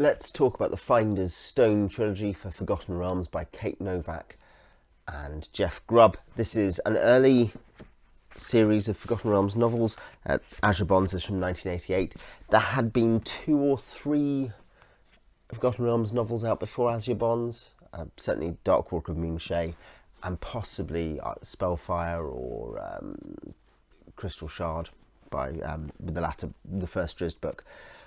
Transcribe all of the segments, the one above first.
let's talk about the Finder's Stone trilogy for Forgotten Realms by Kate Novak and Jeff Grubb. This is an early series of Forgotten Realms novels. Azure Bonds is from 1988. There had been 2 or 3 Forgotten Realms novels out before Azure Bonds, certainly Dark Walk of Moonshae, and possibly Spellfire or Crystal Shard by the first Drizzt book.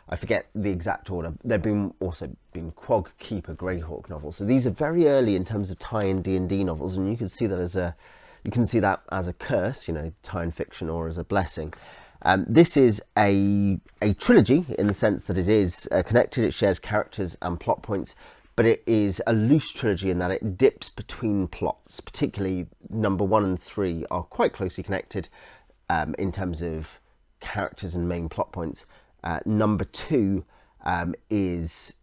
I forget the exact order. There've also been Quag Keeper Greyhawk novels. So these are very early in terms of tie-in D&D novels, and you can see that as a curse, tie-in fiction, or as a blessing. This is a trilogy in the sense that it is connected. It shares characters and plot points, but it is a loose trilogy in that it dips between plots. Particularly number 1 and 3 are quite closely connected in terms of characters and main plot points. Number 2 is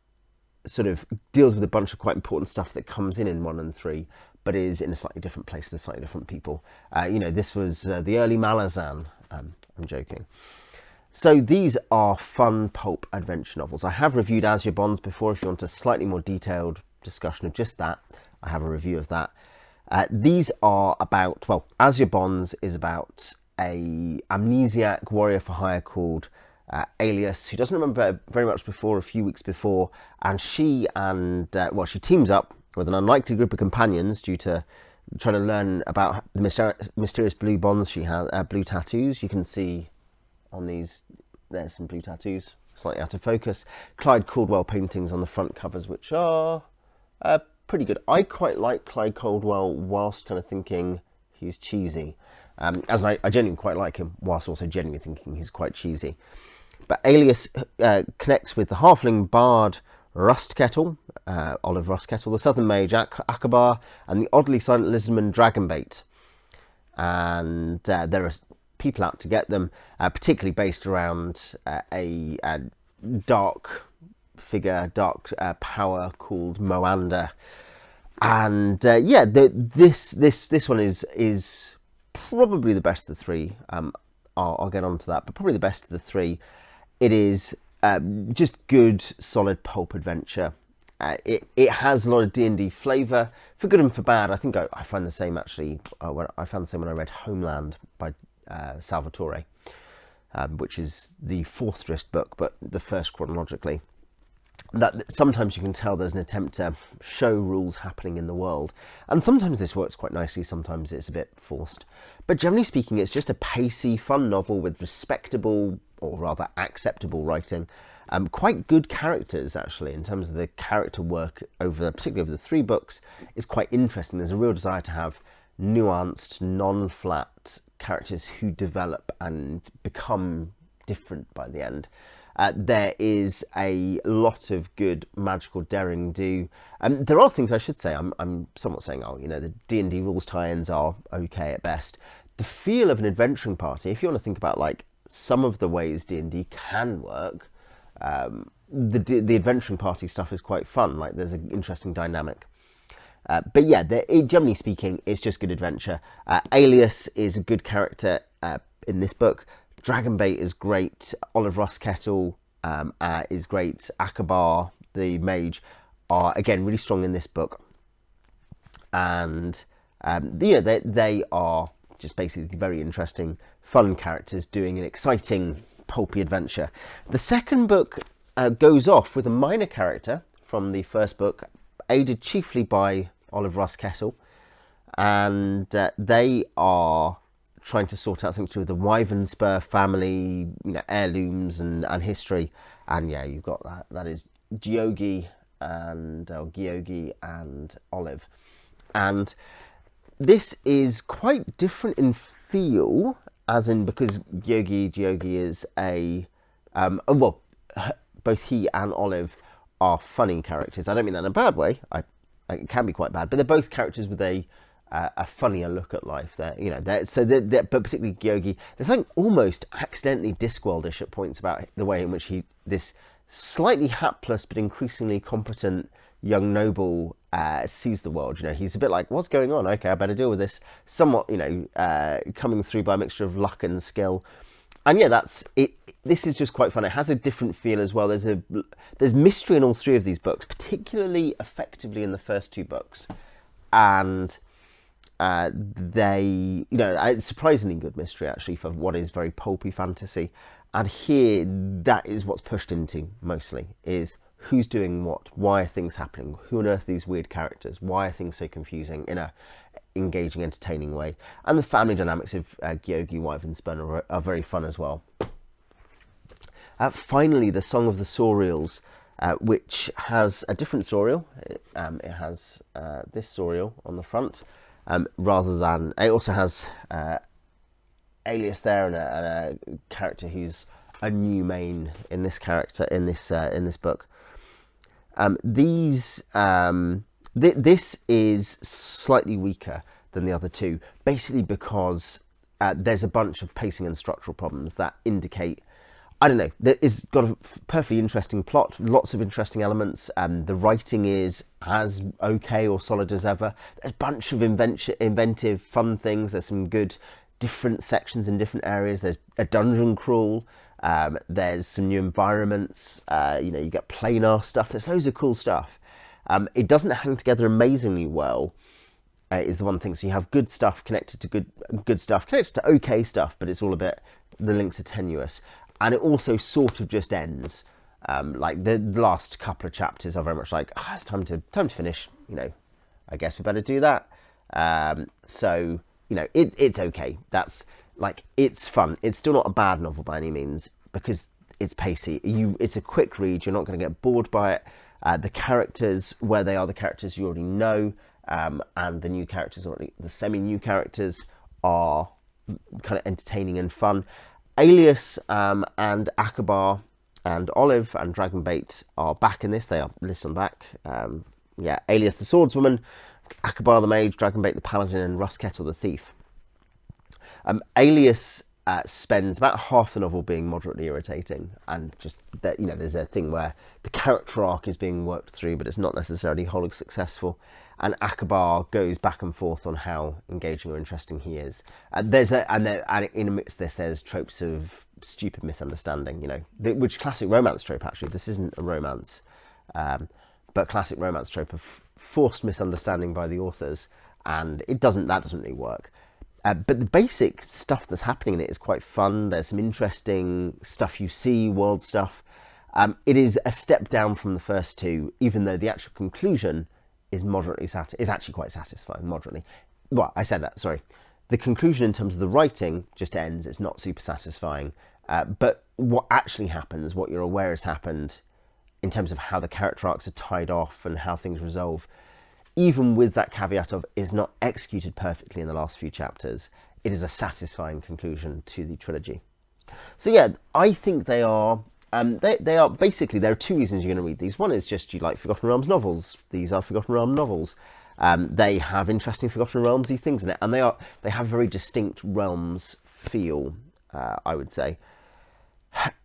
sort of deals with a bunch of quite important stuff that comes in 1 and 3, but is in a slightly different place with slightly different people. This was the early Malazan. I'm joking. So these are fun pulp adventure novels. I have reviewed Azure Bonds before. If you want a slightly more detailed discussion of just that, I have a review of that. These are about, Azure Bonds is about a amnesiac warrior for hire called Alias, who doesn't remember very much before, a few weeks before, and she teams up with an unlikely group of companions due to trying to learn about the mysterious blue bonds she has, blue tattoos. You can see on these, there's some blue tattoos, slightly out of focus. Clyde Caldwell paintings on the front covers, which are pretty good. I quite like Clyde Caldwell, whilst kind of thinking he's cheesy. I genuinely quite like him, whilst also genuinely thinking he's quite cheesy. But Alias connects with the halfling bard Rustkettle, Olive Rustkettle, the southern mage Akabar, and the oddly silent lizardman Dragonbait. And there are people out to get them, particularly based around a dark figure, dark power called Moanda. And this one is probably the best of the 3. I'll get on to that, but probably the best of the 3. It is just good, solid pulp adventure. It has a lot of D&D flavour, for good and for bad. I think I find the same actually. I found the same when I read Homeland by Salvatore, which is the 4th Drizzt book, but the first chronologically. That sometimes you can tell there's an attempt to show rules happening in the world, and sometimes this works quite nicely, sometimes it's a bit forced. But generally speaking, it's just a pacey, fun novel with respectable, or rather acceptable writing. Quite good characters, actually, in terms of the character work, particularly over the 3 books, is quite interesting. There's a real desire to have nuanced, non-flat characters who develop and become different by the end. There is a lot of good magical daring do. There are things I should say. I'm somewhat saying, the D&D rules tie-ins are okay at best. The feel of an adventuring party, if you want to think about like some of the ways D&D can work, the adventuring party stuff is quite fun. Like there's an interesting dynamic. But yeah, generally speaking, it's just good adventure. Alias is a good character in this book. Dragonbait is great. Olive Rustkettle is great. Akabar, the mage, are again really strong in this book, and they are just basically very interesting, fun characters doing an exciting, pulpy adventure. The second book goes off with a minor character from the first book, aided chiefly by Olive Rustkettle, and they are trying to sort out things to do with the Wyvern Spur family, heirlooms and history. And yeah, you've got that. That is Gyogi and Olive. And this is quite different in feel, as in because Gyogi is both he and Olive are funny characters. I don't mean that in a bad way. It can be quite bad, but they're both characters with a funnier look at life. But particularly Gyogi, there's something almost accidentally Discworldish at points about the way in which this slightly hapless but increasingly competent young noble sees the world. He's a bit like, what's going on? Okay, I better deal with this. Somewhat, coming through by a mixture of luck and skill. And yeah, that's it. this is just quite fun. It has a different feel as well. There's mystery in all three of these books, particularly effectively in the first two books, and it's surprisingly good mystery actually for what is very pulpy fantasy. And here, that is what's pushed into mostly, is who's doing what, why are things happening, who on earth are these weird characters, why are things so confusing in a engaging, entertaining way. And the family dynamics of Gyogi, Wyvern, Spur are very fun as well. Finally, the Song of the Saurials, which has a different Saurial. It has this Saurial on the front, rather than, it also has Alias there and a character who's a new main in this character in this book. This is slightly weaker than the other two, basically because there's a bunch of pacing and structural problems that indicate, I don't know, it's got a perfectly interesting plot, lots of interesting elements. The writing is as okay or solid as ever. There's a bunch of inventive, fun things. There's some good different sections in different areas. There's a dungeon crawl. There's some new environments. You get planar stuff. There's loads of cool stuff. It doesn't hang together amazingly well, is the one thing. So you have good stuff connected to good stuff, connected to okay stuff, but it's all a bit, the links are tenuous. And it also sort of just ends. Like the last couple of chapters are very much like, it's time to finish. I guess we better do that. So it's okay. That's like, it's fun. It's still not a bad novel by any means because it's pacey. It's a quick read. You're not going to get bored by it. The characters, where they are the characters you already know, and the new characters, or the semi-new characters, are kind of entertaining and fun. Alias and Akbar and Olive and Dragonbait are back in this. They are listed on the back. Alias the swordswoman, Akbar the mage, Dragonbait the paladin, and Ruskettle the thief. Alias spends about half the novel being moderately irritating, and just that, there's a thing where the character arc is being worked through, but it's not necessarily wholly successful. And Akbar goes back and forth on how engaging or interesting he is. And in amidst this, there's tropes of stupid misunderstanding, which classic romance trope actually. This isn't a romance, but classic romance trope of forced misunderstanding by the authors, and that doesn't really work. But the basic stuff that's happening in it is quite fun. There's some interesting stuff you see, world stuff. It is a step down from the first two, even though the actual conclusion is actually quite satisfying, moderately. Well, I said that, sorry. The conclusion in terms of the writing just ends. It's not super satisfying. But what actually happens, what you're aware has happened, in terms of how the character arcs are tied off and how things resolve, even with that caveat of is not executed perfectly in the last few chapters, it is a satisfying conclusion to the trilogy. So yeah, I think they are, they are basically, there are two reasons you're going to read these. One is just you like Forgotten Realms novels. These are Forgotten Realms novels. They have interesting Forgotten Realms-y things in it, and they have very distinct Realms feel, I would say.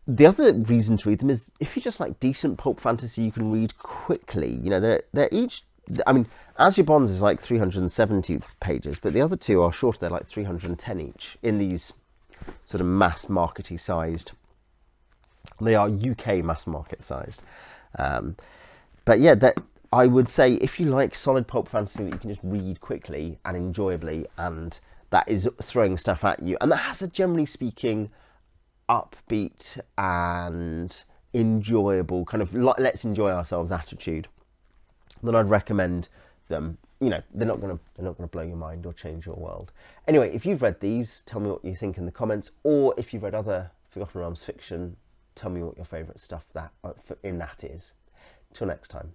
The other reason to read them is if you just like decent pulp fantasy you can read quickly. They're each, I mean, Azure Bonds is like 370 pages, but the other two are shorter. They're like 310 each in these sort of mass markety sized. They are UK mass market sized. But yeah, I would say if you like solid pulp fantasy that you can just read quickly and enjoyably, and that is throwing stuff at you, and that has a, generally speaking, upbeat and enjoyable kind of let's enjoy ourselves attitude, then I'd recommend them. They're not going to blow your mind or change your world. Anyway, if you've read these, tell me what you think in the comments, or if you've read other Forgotten Realms fiction, tell me what your favourite stuff in that is. Till next time.